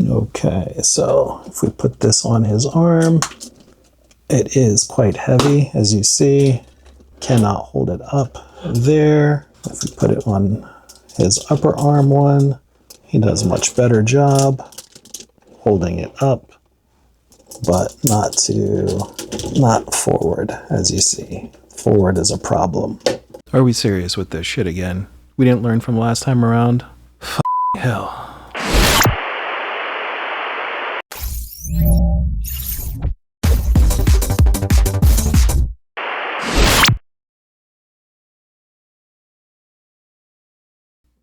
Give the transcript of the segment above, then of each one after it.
Okay, so if we put this on his arm, it is quite heavy, as you see. Cannot hold it up there. If we put it on his upper arm one, he does a much better job holding it up, but not forward, as you see. Forward is a problem. Are we serious with this shit again? We didn't learn from last time around? Hell.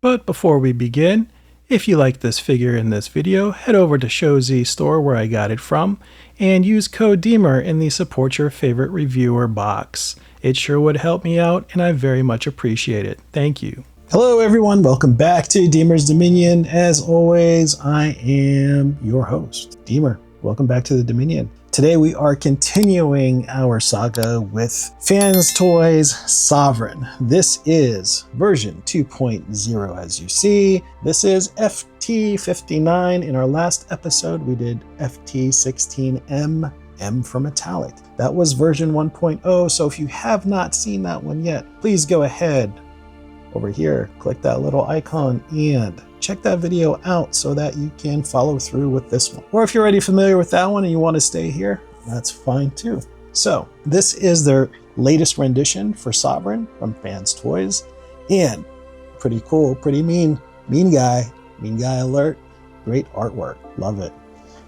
But before we begin, if you like this figure in this video, head over to Show.Z Store where I got it from, and use code Deemer in the Support Your Favorite Reviewer box. It sure would help me out, and I very much appreciate it. Thank you. Hello everyone, welcome back to Deemer's Dominion. As always, I am your host, Deemer. Welcome back to the Dominion. Today we are continuing our saga with FansToys Sovereign. This is version 2.0 as you see. This is FT-59. In our last episode we did FT-16M, M for metallic. That was version 1.0, so if you have not seen that one yet, please go ahead over here, click that little icon and check that video out so that you can follow through with this one. Or if you're already familiar with that one and you want to stay here, that's fine too. So this is their latest rendition for Sovereign from FansToys, and pretty cool, pretty mean guy alert, great artwork, love it.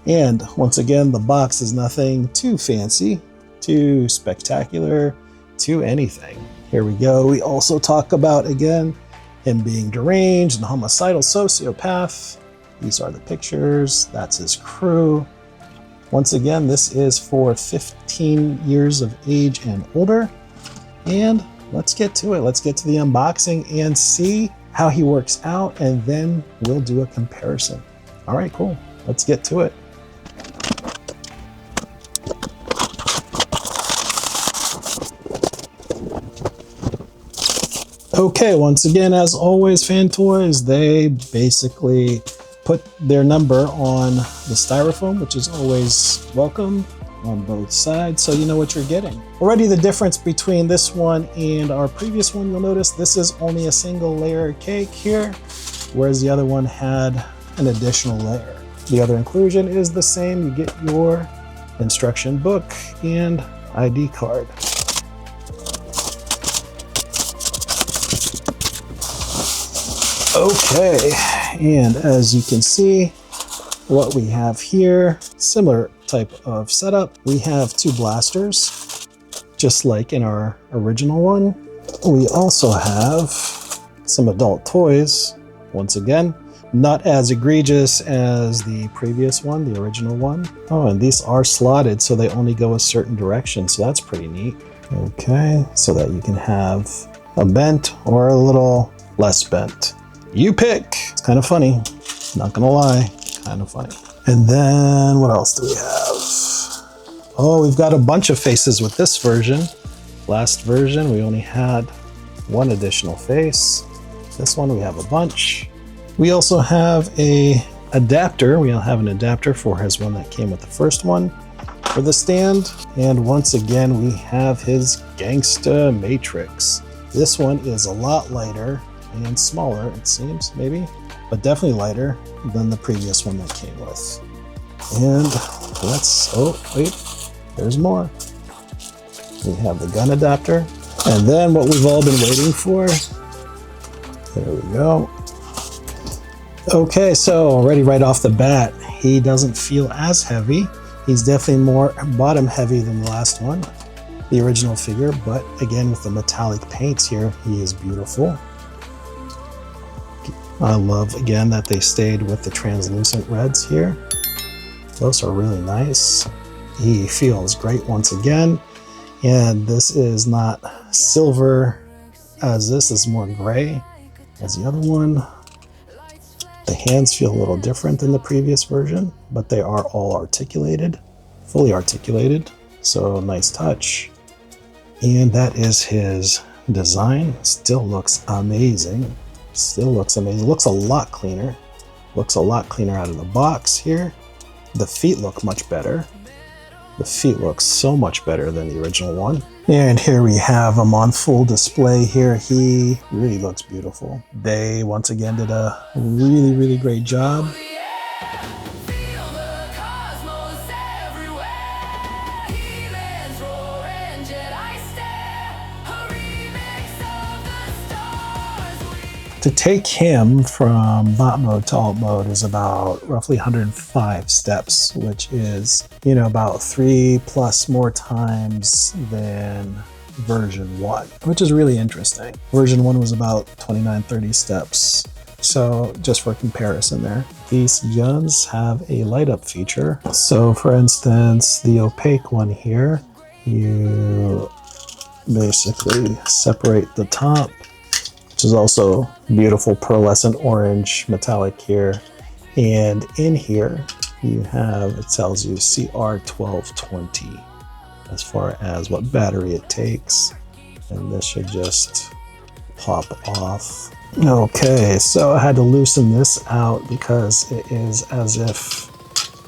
And once again, the box is nothing too fancy, too spectacular, too anything. Here we go. We also talk about, again, him being deranged and homicidal sociopath. These are the pictures. That's his crew. Once again, this is for 15 years of age and older. And let's get to it. Let's get to the unboxing and see how he works out, and then we'll do a comparison. All right, cool. Let's get to it. Okay, once again, as always, FansToys, they basically put their number on the styrofoam, which is always welcome on both sides, so you know what you're getting. Already the difference between this one and our previous one, you'll notice this is only a single layer cake here, whereas the other one had an additional layer. The other inclusion is the same. You get your instruction book and ID card. Okay, and as you can see, what we have here, similar type of setup. We have two blasters, just like in our original one. We also have some adult toys, once again, not as egregious as the previous one, the original one. Oh, and these are slotted, so they only go a certain direction, so that's pretty neat. Okay, so that you can have a bent or a little less bent. You pick. It's kind of funny, not gonna lie, kind of funny. And then what else do we have? Oh, we've got a bunch of faces with this version. Last version, we only had one additional face. This one, we have a bunch. We also have a adapter. We'll have an adapter for his one that came with the first one for the stand. And once again, we have his Gangsta Matrix. This one is a lot lighter and smaller, it seems, maybe, but definitely lighter than the previous one that came with. And oh wait, there's more. We have the gun adapter, and then what we've all been waiting for. There we go. Okay, so already right off the bat, he doesn't feel as heavy. He's definitely more bottom heavy than the last one, the original figure, but again, with the metallic paints here, he is beautiful. I love, again, that they stayed with the translucent reds here. Those are really nice. He feels great once again. And this is not silver, as this is more gray as the other one. The hands feel a little different than the previous version, but they are all articulated, fully articulated. So nice touch. And that is his design. Still looks amazing. Still looks amazing. Looks a lot cleaner Looks a lot cleaner out of the box here. The feet look much better. The feet look so much better than the original one. And here we have him on full display here. He really looks beautiful. They once again did a really, really great job. To take him from bot mode to alt mode is about roughly 105 steps, which is, you know, about 3+ more times than version 1, which is really interesting. Version 1 was about 29-30 steps. So just for comparison there, these guns have a light up feature. So for instance, the opaque one here, you basically separate the top, which is also beautiful pearlescent orange metallic here. And in here you have, it tells you CR1220 as far as what battery it takes. And this should just pop off. Okay, so I had to loosen this out because it is as if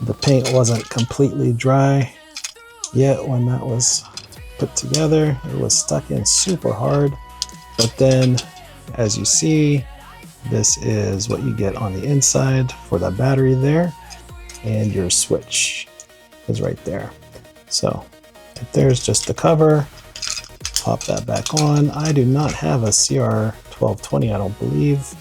the paint wasn't completely dry yet when that was put together. It was stuck in super hard, but then as you see, this is what you get on the inside for that battery there, and your switch is right there. So there's just the cover. Pop that back on. I do not have a CR1220, I don't believe,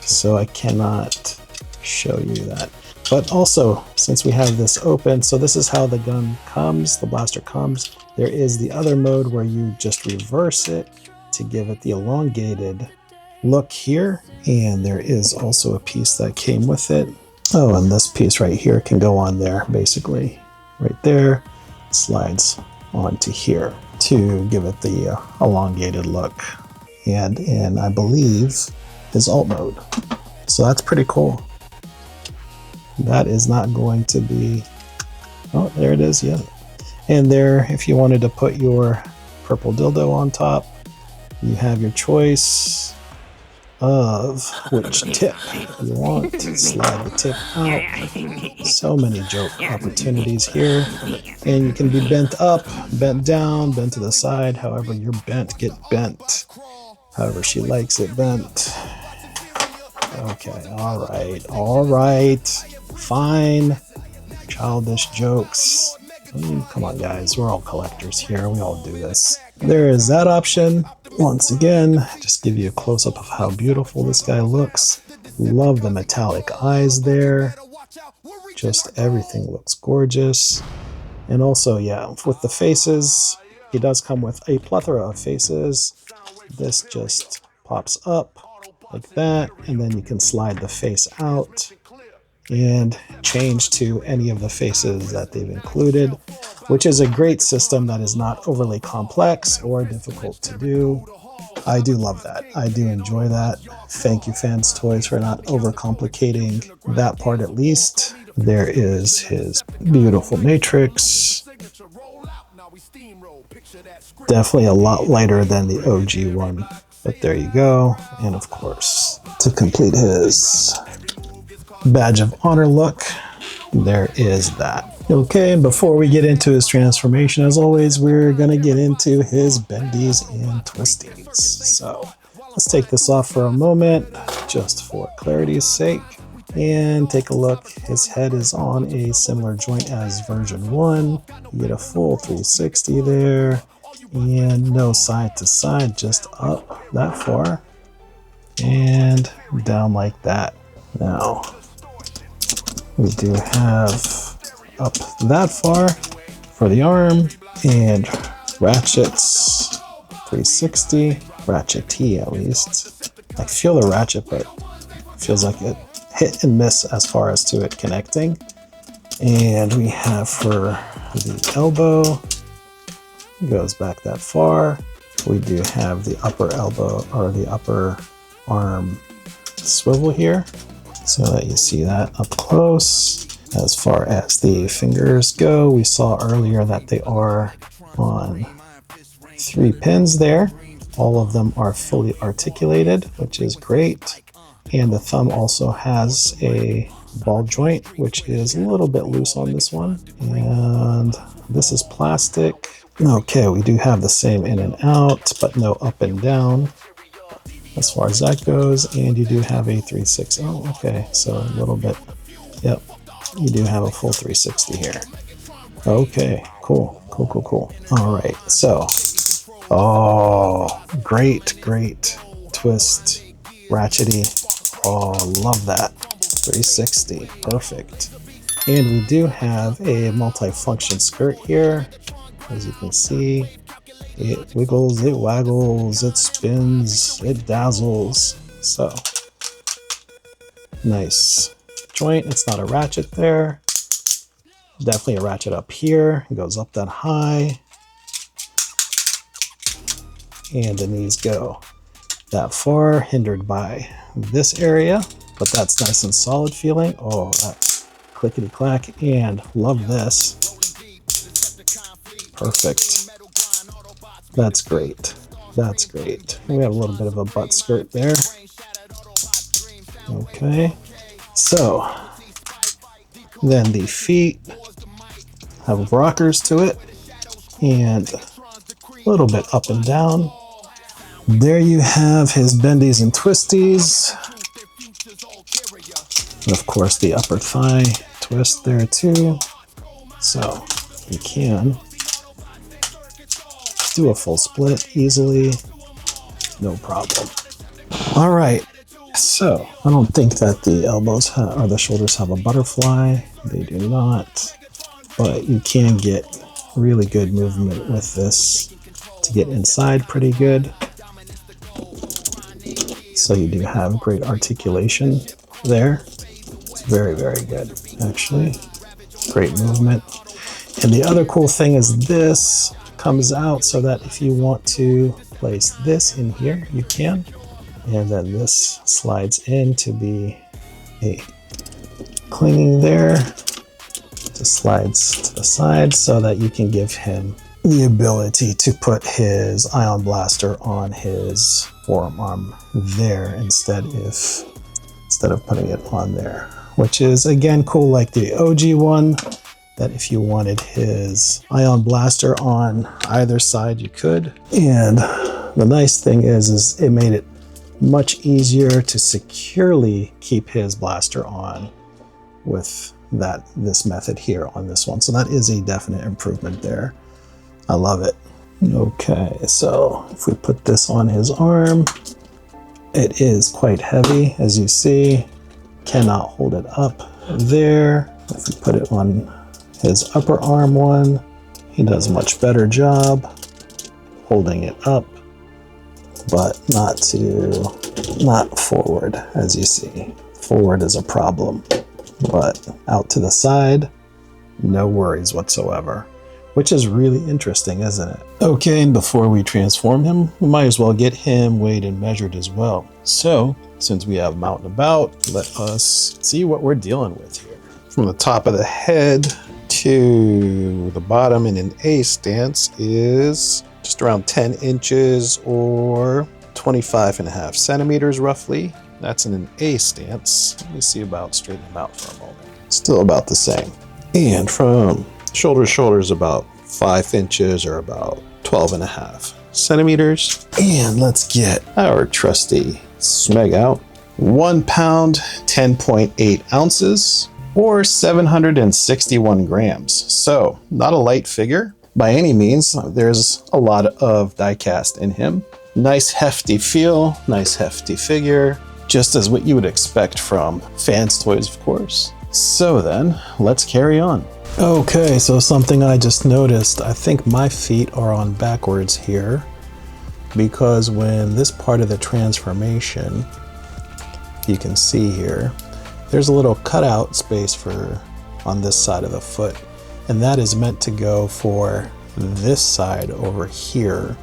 so I cannot show you that. But also, since we have this open, so this is how the gun comes, the blaster comes. There is the other mode where you just reverse it to give it the elongated look here, and there is also a piece that came with it. Oh, and this piece right here can go on there, basically right there, slides onto here to give it the elongated look, and in, I believe, is alt mode. So that's pretty cool. That is not going to be, oh, there it is, yeah. And there, if you wanted to put your purple dildo on top, you have your choice of which tip you want. Slide the tip out. So many joke opportunities here. And you can be bent up, bent down, bent to the side. However you're bent, get bent. However she likes it bent. Okay, all right. Fine. Childish jokes. Come on, guys. We're all collectors here. We all do this. There is that option. Once again, just give you a close-up of how beautiful this guy looks. Love the metallic eyes there. Just everything looks gorgeous. And also, yeah, with the faces, he does come with a plethora of faces. This just pops up like that, and then you can slide the face out and change to any of the faces that they've included, which is a great system that is not overly complex or difficult to do. I do love that. I do enjoy that. Thank you, FansToys, for not overcomplicating that part at least. There is his beautiful matrix. Definitely a lot lighter than the OG one, but there you go. And of course, to complete his badge of honor look, there is that. Okay, and before we get into his transformation, as always, we're gonna get into his bendies and twisties. So let's take this off for a moment, just for clarity's sake, and take a look. His head is on a similar joint as version 1. You get a full 360 there, and no side to side, just up that far and down like that. Now we do have up that far for the arm, and ratchets 360, ratchet T at least. I feel the ratchet, but it feels like it hit and miss as far as to it connecting. And we have for the elbow, goes back that far. We do have the upper elbow, or the upper arm swivel here, so that you see that up close. As far as the fingers go, we saw earlier that they are on 3 pins there. All of them are fully articulated, which is great. And the thumb also has a ball joint, which is a little bit loose on this one. And this is plastic. Okay, we do have the same in and out, but no up and down as far as that goes. And you do have a 360. Oh, okay, so a little bit. Yep, you do have a full 360 here. Okay, cool. All right, so, oh, great twist, ratchety. Oh, love that. 360, perfect. And we do have a multi-function skirt here. As you can see, it wiggles, it waggles, it spins, it dazzles. So, nice joint. It's not a ratchet there. Definitely a ratchet up here. It goes up that high. And the knees go that far, hindered by this area. But that's nice and solid feeling. Oh, that's clickety clack. And love this. Perfect. That's great. That's great. We have a little bit of a butt skirt there. Okay. So then the feet have rockers to it and a little bit up and down. There you have his Bendies and Twisties. And of course the upper thigh twist there too. So you can do a full split easily, no problem. All right, so I don't think that the elbows or the shoulders have a butterfly. They do not, but you can get really good movement with this to get inside pretty good. So you do have great articulation there. It's very good, actually. Great movement. And the other cool thing is this comes out so that if you want to place this in here, you can. And then this slides in to be a clinging there. Just slides to the side so that you can give him the ability to put his ion blaster on his forearm there instead of putting it on there, which is again cool, like the OG one, that if you wanted his ion blaster on either side, you could. And the nice thing is it made it much easier to securely keep his blaster on with this method here on this one. So that is a definite improvement there. I love it. Okay, so if we put this on his arm, it is quite heavy, as you see. Cannot hold it up there. If we put it on his upper arm one, he does a much better job holding it up, but not forward, as you see. Forward is a problem, but out to the side, no worries whatsoever, which is really interesting, isn't it? Okay, and before we transform him, we might as well get him weighed and measured as well. So, since we have him out and about, let us see what we're dealing with here. From the top of the head to the bottom in an A stance is just around 10 inches or 25.5 centimeters roughly. That's in an A stance. Let me see about straighten him out for a moment. Still about the same. And from shoulder to shoulder is about 5 inches or about 12.5 centimeters. And let's get our trusty smeg out. 1 pound, 10.8 ounces. Or 761 grams. So not a light figure by any means. There's a lot of die cast in him. Nice hefty feel, nice hefty figure, just as what you would expect from FansToys, of course. So then, let's carry on. Okay, so something I just noticed, I think my feet are on backwards here, because when this part of the transformation, you can see here, there's a little cutout space on this side of the foot, and that is meant to go for this side over here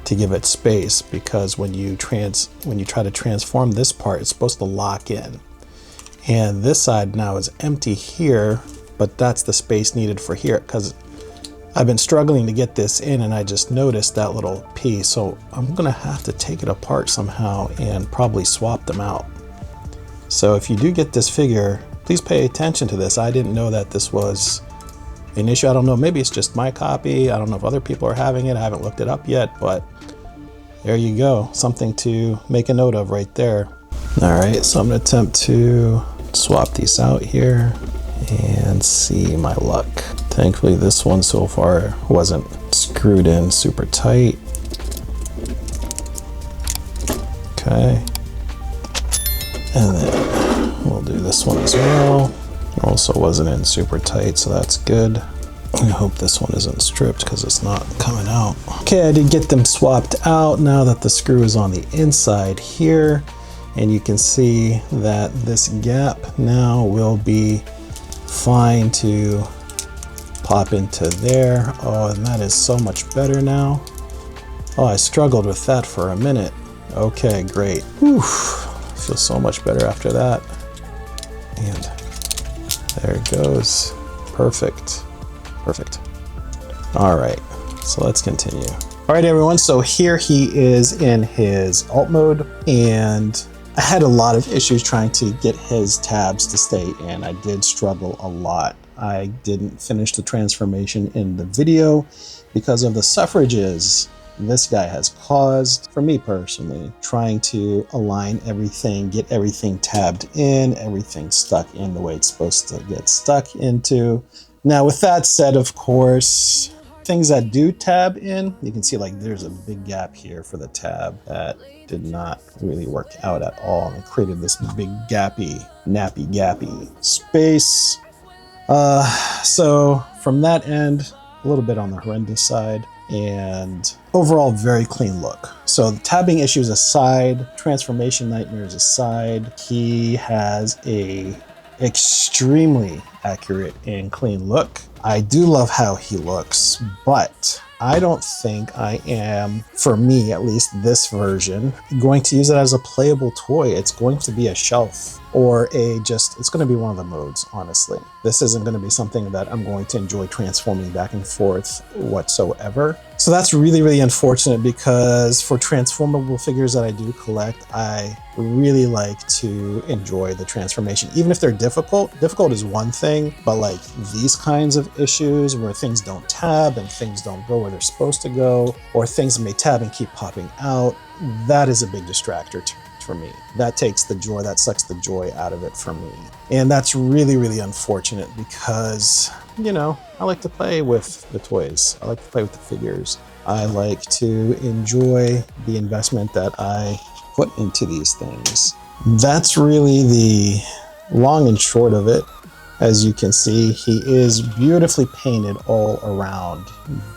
to give it space, because when you try to transform this part, it's supposed to lock in. And this side now is empty here, but that's the space needed for here, because I've been struggling to get this in and I just noticed that little piece. So I'm gonna have to take it apart somehow and probably swap them out. So if you do get this figure, please pay attention to this. I didn't know that this was an issue. I don't know, maybe it's just my copy. I don't know if other people are having it. I haven't looked it up yet, but there you go. Something to make a note of right there. All right, so I'm gonna attempt to swap these out here and see my luck. Thankfully, this one so far wasn't screwed in super tight. Okay. And then we'll do this one as well. Also wasn't in super tight, so that's good. I hope this one isn't stripped because it's not coming out. Okay, I did get them swapped out now that the screw is on the inside here. And you can see that this gap now will be fine to pop into there. Oh, and that is so much better now. Oh, I struggled with that for a minute. Okay, great. Whew. Feels so much better after that. And there it goes. Perfect. Perfect. All right, so let's continue. All right, everyone, so here he is in his alt mode, and I had a lot of issues trying to get his tabs to stay in. I did struggle a lot. I didn't finish the transformation in the video because of the suffrages this guy has caused for me personally, trying to align everything, get everything tabbed in, everything stuck in the way it's supposed to get stuck into. Now, with that said, of course, things that do tab in, you can see like there's a big gap here for the tab that did not really work out at all and created this big gappy space. So from that end, a little bit on the horrendous side, and overall very clean look. So the tabbing issues aside, transformation nightmares aside, he has a extremely accurate and clean look. I do love how he looks, but I don't think I am, for me at least, this version, going to use it as a playable toy. It's going to be a shelf or it's going to be one of the modes, honestly. This isn't going to be something that I'm going to enjoy transforming back and forth whatsoever. So that's really, really unfortunate because for transformable figures that I do collect, I really like to enjoy the transformation. Even if they're difficult is one thing, but like these kinds of issues where things don't tab and things don't go where they're supposed to go, or things may tab and keep popping out, that is a big distractor for me. That takes the joy, that sucks the joy out of it for me. And that's really, really unfortunate because, you know, I like to play with the toys. I like to play with the figures. I like to enjoy the investment that I put into these things. That's really the long and short of it. As you can see, he is beautifully painted all around.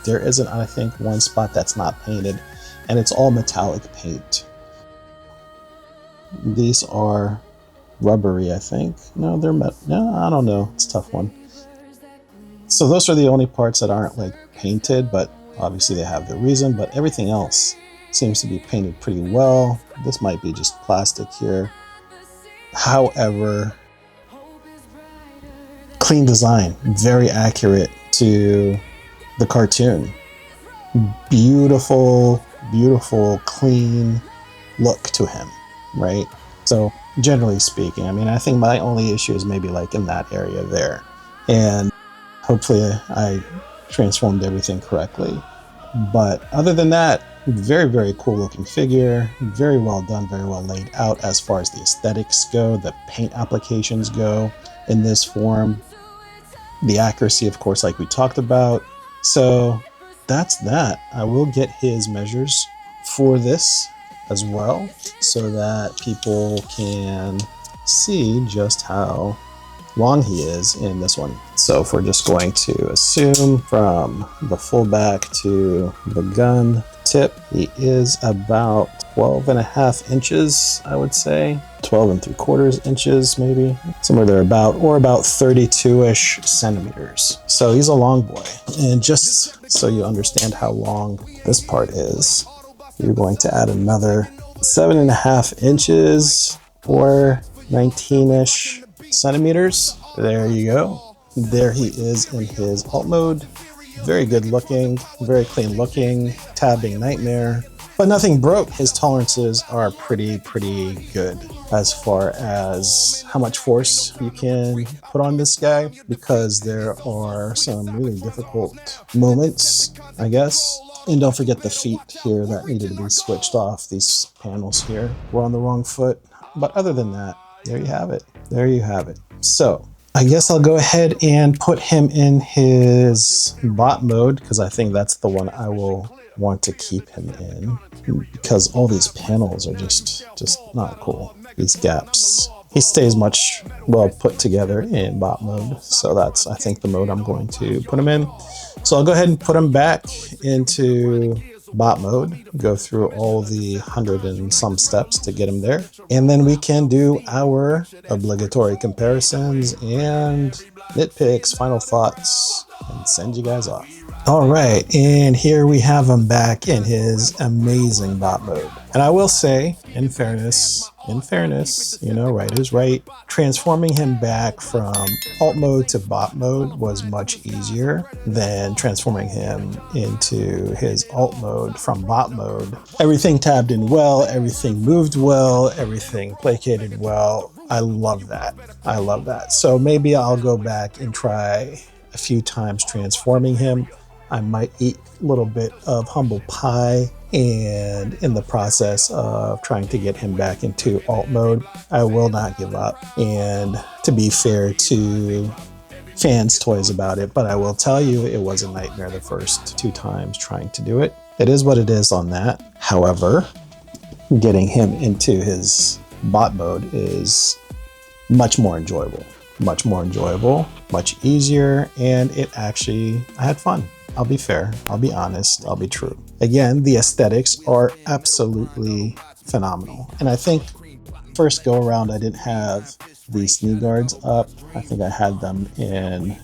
There isn't, I think, one spot that's not painted, and it's all metallic paint. These are rubbery, I think. No, they're metal. No, I don't know. It's a tough one. So those are the only parts that aren't like painted, but obviously they have their reason, but everything else seems to be painted pretty well. This might be just plastic here. However, clean design, very accurate to the cartoon. Beautiful, beautiful, clean look to him, right? So generally speaking, I mean, I think my only issue is maybe like in that area there. And hopefully I transformed everything correctly. But other than that, very, very cool looking figure, very well done, very well laid out as far as the aesthetics go, the paint applications go in this form, the accuracy, of course, like we talked about. So that's that. I will get his measures for this as well so that people can see just how long he is in this one. So if we're just going to assume from the full back to the gun tip, he is about 12.5 inches, I would say. 12 3/4 inches, maybe. Somewhere there about, or about 32-ish centimeters. So he's a long boy. And just so you understand how long this part is, you're going to add another 7.5 inches or 19-ish centimeters. There you go. There he is in his alt mode. Very good looking, very clean looking, tabbing nightmare. but nothing broke. His tolerances are pretty good as far as how much force you can put on this guy, because there are some really difficult moments, I guess. And don't forget the feet here that needed to be switched off. These panels here were on the wrong foot. But other than that, there you have it. There you have it. So I guess I'll go ahead and put him in his bot mode, because I think that's the one I will want to keep him in, because all these panels are just not cool. These gaps. He stays much well put together in bot mode. So that's, I think, the mode I'm going to put him in. So I'll go ahead and put him back into bot mode, go through all the 100 and some steps to get him there. And then we can do our obligatory comparisons and nitpicks, final thoughts, and send you guys off. All right, and here we have him back in his amazing bot mode. And I will say, in fairness, you know, right is right. Transforming him back from alt mode to bot mode was much easier than transforming him into his alt mode from bot mode. Everything tabbed in well, everything moved well, everything placated well. I love that. I love that. So maybe I'll go back and try a few times transforming him. I might eat a little bit of humble pie, and in the process of trying to get him back into alt mode, I will not give up. And to be fair to FansToys about it, but I will tell you it was a nightmare the first 2 times trying to do it. It is what it is on that. However, getting him into his bot mode is much more enjoyable, much easier, and I had fun. I'll be fair, I'll be honest, I'll be true. Again, the aesthetics are absolutely phenomenal. And I think first go around I didn't have these knee guards up. I think I had them in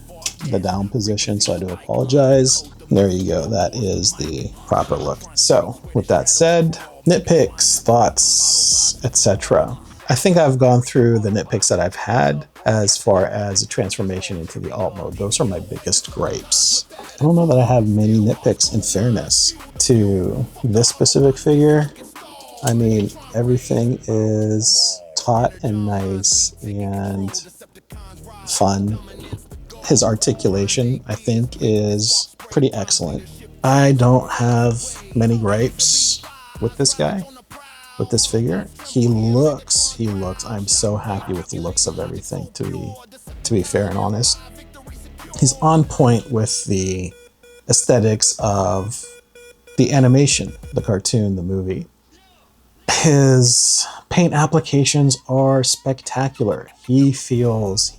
the down position, so I do apologize. There you go, that is the proper look. So with that said, nitpicks, thoughts, etc. I think I've gone through the nitpicks that I've had as far as a transformation into the alt mode. Those are my biggest gripes. I don't know that I have many nitpicks, in fairness to this specific figure. I mean, everything is taut and nice and fun. His articulation, I think, is pretty excellent. I don't have many gripes with this guy. With this figure, he looks, I'm so happy with the looks of everything, to be fair and honest. He's on point with the aesthetics of the animation, the cartoon, the movie. His paint applications are spectacular. He feels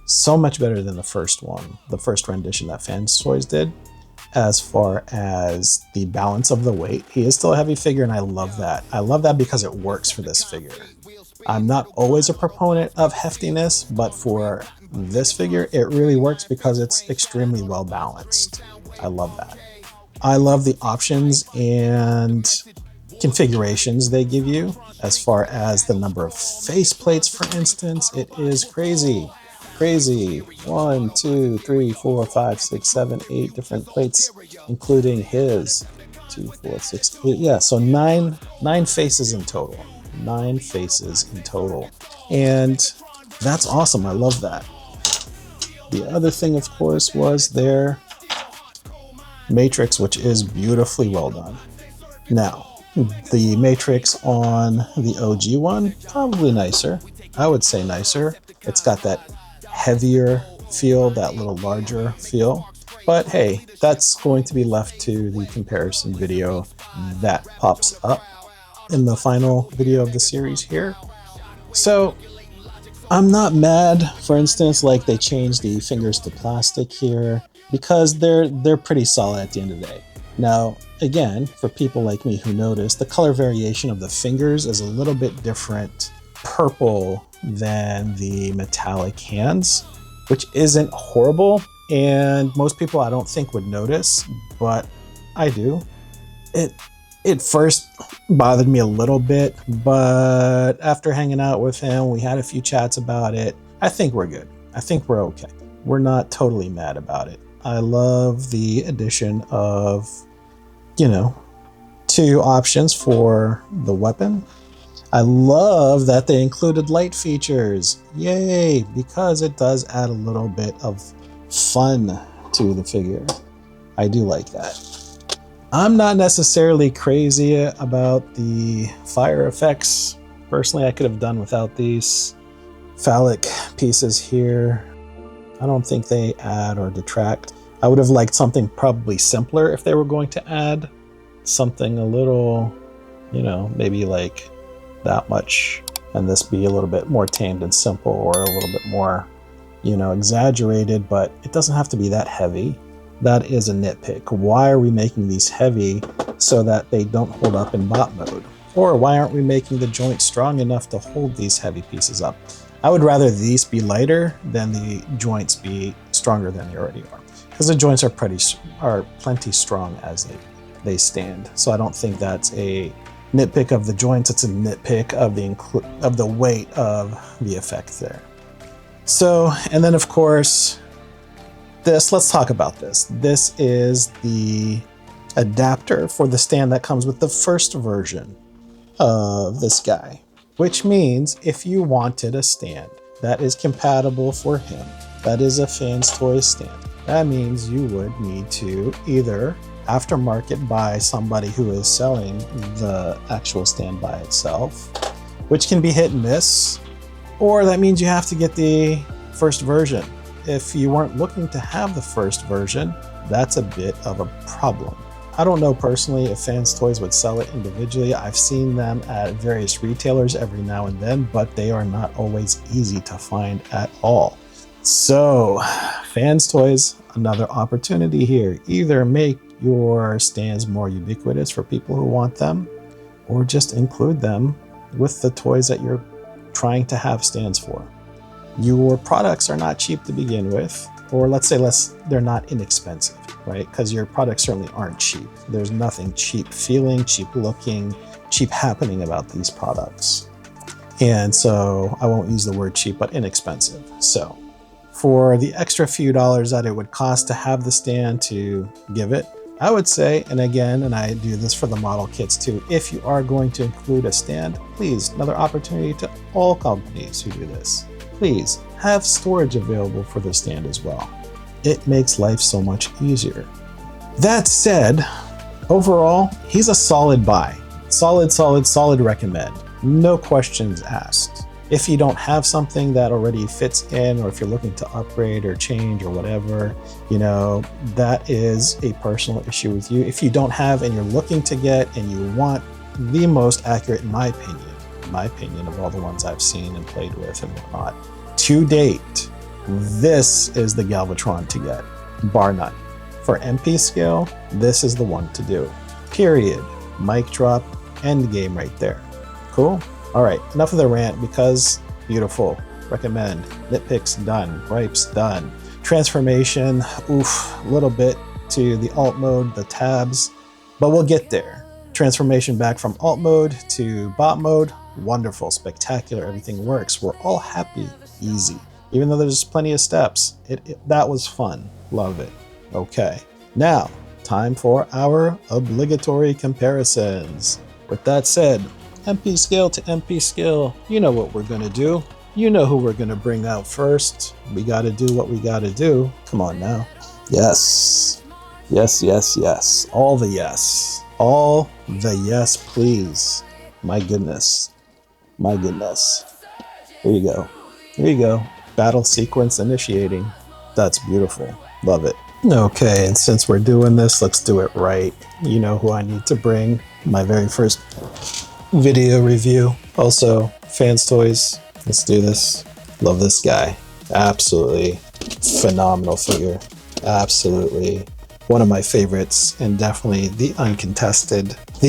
so much better than the first one, the first rendition that FansToys did. As far as the balance of the weight, he is still a heavy figure, and I love that. I love that because it works for this figure. I'm not always a proponent of heftiness, but for this figure, it really works because it's extremely well balanced. I love that. I love the options and configurations they give you as far as the number of face plates, for instance. It is crazy. 1, 2, 3, 4, 5, 6, 7, 8 different plates, including his 2, 4, 6, 8. Yeah, so nine faces in total. 9 faces in total. And that's awesome. I love that. The other thing, of course, was their matrix, which is beautifully well done. Now, the matrix on the OG one, probably nicer. I would say nicer. It's got that heavier feel, that little larger feel. But hey, that's going to be left to the comparison video that pops up in the final video of the series here. So I'm not mad, for instance, like they changed the fingers to plastic here, because they're pretty solid at the end of the day. Now, again, for people like me who notice, the color variation of the fingers is a little bit different purple than the metallic hands, which isn't horrible, and most people I don't think would notice, but I do. It first bothered me a little bit, but after hanging out with him, we had a few chats about it. I think we're good. I think we're okay. We're not totally mad about it. I love the addition of, 2 options for the weapon. I love that they included light features. Yay, because it does add a little bit of fun to the figure. I do like that. I'm not necessarily crazy about the fire effects. Personally, I could have done without these phallic pieces here. I don't think they add or detract. I would have liked something probably simpler if they were going to add something a little, maybe like that much, and this be a little bit more tamed and simple, or a little bit more, exaggerated, but it doesn't have to be that heavy. That is a nitpick. Why are we making these heavy so that they don't hold up in bot mode? Or why aren't we making the joint strong enough to hold these heavy pieces up? I would rather these be lighter than the joints be stronger than they already are, because the joints are plenty strong as they stand. So I don't think that's a nitpick of the joints, it's a nitpick of the weight of the effect there. So, and then of course, let's talk about this. This is the adapter for the stand that comes with the first version of this guy, which means if you wanted a stand that is compatible for him, that is a FansToys stand, that means you would need to either aftermarket buy somebody who is selling the actual stand by itself, which can be hit and miss, or that means you have to get the first version. If you weren't looking to have the first version, that's a bit of a problem. I don't know personally if FansToys would sell it individually. I've seen them at various retailers every now and then, but they are not always easy to find at all. So FansToys, another opportunity here. Either make your stands more ubiquitous for people who want them, or just include them with the toys that you're trying to have stands for. Your products are not cheap to begin with, or let's say they're not inexpensive, right? Because your products certainly aren't cheap. There's nothing cheap feeling, cheap looking, cheap happening about these products. And so I won't use the word cheap, but inexpensive. So for the extra few dollars that it would cost to have the stand to give it, I would say, and again, and I do this for the model kits too, if you are going to include a stand, please, another opportunity to all companies who do this, please have storage available for the stand as well. It makes life so much easier. That said, overall, he's a solid buy. Solid recommend. No questions asked. If you don't have something that already fits in, or if you're looking to upgrade or change or whatever, that is a personal issue with you. If you don't have and you're looking to get and you want the most accurate, in my opinion, of all the ones I've seen and played with and whatnot, to date, this is the Galvatron to get, bar none. For MP scale, this is the one to do. Period. Mic drop, end game right there. Cool? All right, enough of the rant, because beautiful. Recommend. Nitpicks done. Gripes done. Transformation, a little bit to the alt mode, the tabs, but we'll get there. Transformation back from alt mode to bot mode, wonderful, spectacular, everything works. We're all happy, easy. Even though there's plenty of steps, that was fun. Love it. Okay, now time for our obligatory comparisons. With that said, MP scale to MP scale, you know what we're gonna do. You know who we're gonna bring out first. We gotta do what we gotta do. Come on now. Yes. Yes. All the yes. All the yes, please. My goodness. Here you go. Battle sequence initiating. That's beautiful. Love it. Okay, and since we're doing this, let's do it right. You know who I need to bring. My very first video review. Also, FansToys. Let's do this. Love this guy. Absolutely phenomenal figure. Absolutely one of my favorites, and definitely the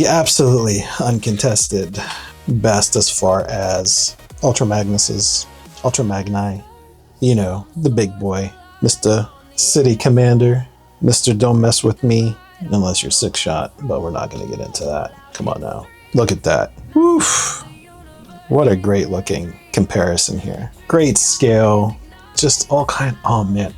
absolutely uncontested best as far as Ultra Magni. The big boy. Mr. City Commander. Mr. Don't Mess With Me. Unless you're 6-shot, but we're not going to get into that. Come on now. Look at that. Woof. What a great looking comparison here. Great scale. Just all kind. Oh man.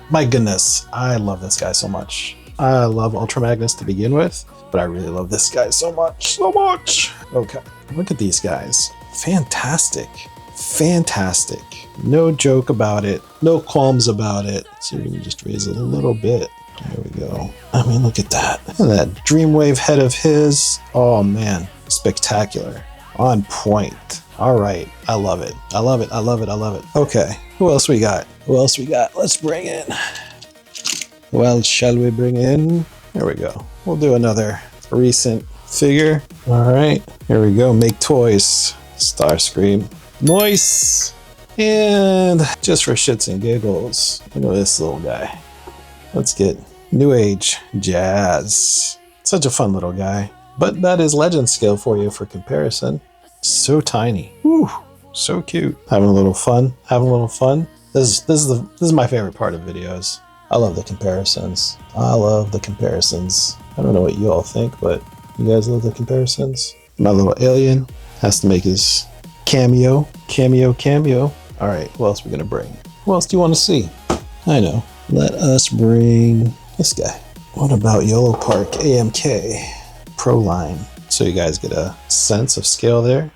My goodness. I love this guy so much. I love Ultra Magnus to begin with, but I really love this guy so much, so much. Okay, look at these guys. Fantastic, fantastic. No joke about it, no qualms about it. So we can just raise it a little bit. There we go. I mean, look at that. Look at that Dreamwave head of his. Oh man, spectacular. On point. All right, I love it. I love it, I love it, I love it. Okay, who else we got? Who else we got? Let's bring in. Well, shall we bring in? There we go. We'll do another recent figure. All right, here we go. Make toys. Starscream. Nice. And just for shits and giggles, look at this little guy. Let's get New Age Jazz. Such a fun little guy. But that is legend scale for you for comparison. So tiny. Whew, so cute. Having a little fun. Having a little fun. This is my favorite part of videos. I love the comparisons. I love the comparisons. I don't know what you all think, but you guys love the comparisons? My little alien has to make his cameo. All right, who else are we gonna bring? Who else do you want to see? I know. Let us bring this guy. What about Yellow Park AMK Pro Line? So you guys get a sense of scale there.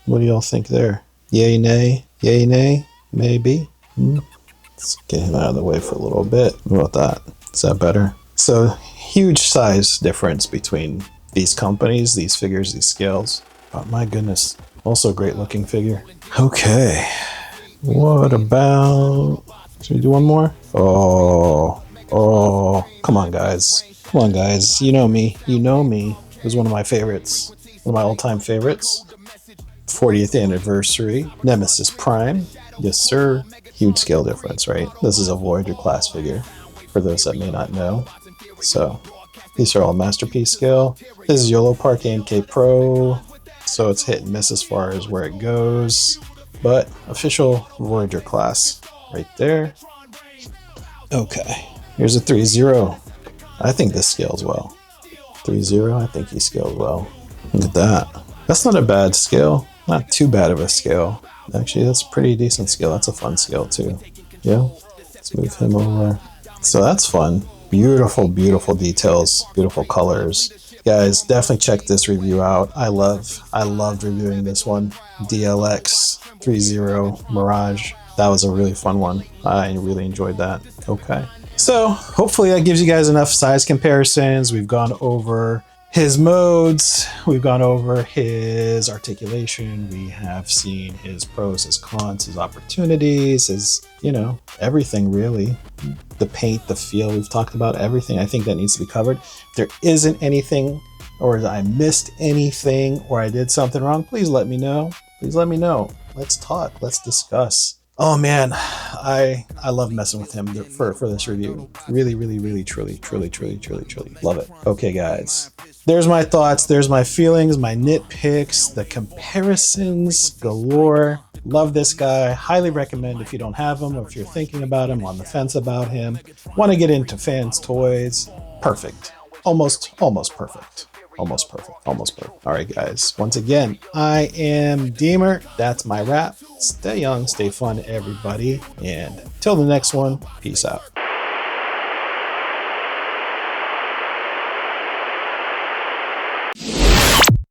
What do y'all think there? Yay, nay? Yay, nay? Maybe? Let's get him out of the way for a little bit. What about that? Is that better? So huge size difference between these companies, these figures, these scales. Oh my goodness. Also a great looking figure. Okay. What about... Should we do one more? Oh, come on guys. Come on guys. You know me. You know me. It was one of my favorites. One of my all-time favorites. 40th anniversary. Nemesis Prime. Yes, sir. Huge scale difference, right? This is a Voyager class figure, for those that may not know. So, these are all masterpiece scale. This is Yellow Park AMK Pro, so it's hit and miss as far as where it goes. But, official Voyager class right there. Okay, here's a 3-0. I think this scales well. 3-0, I think he scales well. Look at that. That's not a bad scale. Not too bad of a scale. Actually, that's a pretty decent scale. That's a fun scale too. Yeah, let's move him over. So that's fun. Beautiful, beautiful details, beautiful colors. Guys, definitely check this review out. I loved reviewing this one. DLX 3-0 Mirage. That was a really fun one. I really enjoyed that. Okay. So hopefully that gives you guys enough size comparisons. We've gone over his modes, we've gone over his articulation, we have seen his pros, his cons, his opportunities, his, you know, everything really. The paint, the feel, we've talked about everything. I think that needs to be covered. If there isn't anything, or I missed anything, or I did something wrong, please let me know. Please let me know. Let's talk, let's discuss. Oh man, I love messing with him for this review. Really, really, really, truly love it. Okay guys, there's my thoughts, there's my feelings, my nitpicks, the comparisons galore. Love this guy, highly recommend if you don't have him, or if you're thinking about him, on the fence about him, want to get into FansToys, perfect. Almost perfect. Almost perfect. All right, guys. Once again, I am Deemer. That's my wrap. Stay young, stay fun, everybody. And till the next one, peace out.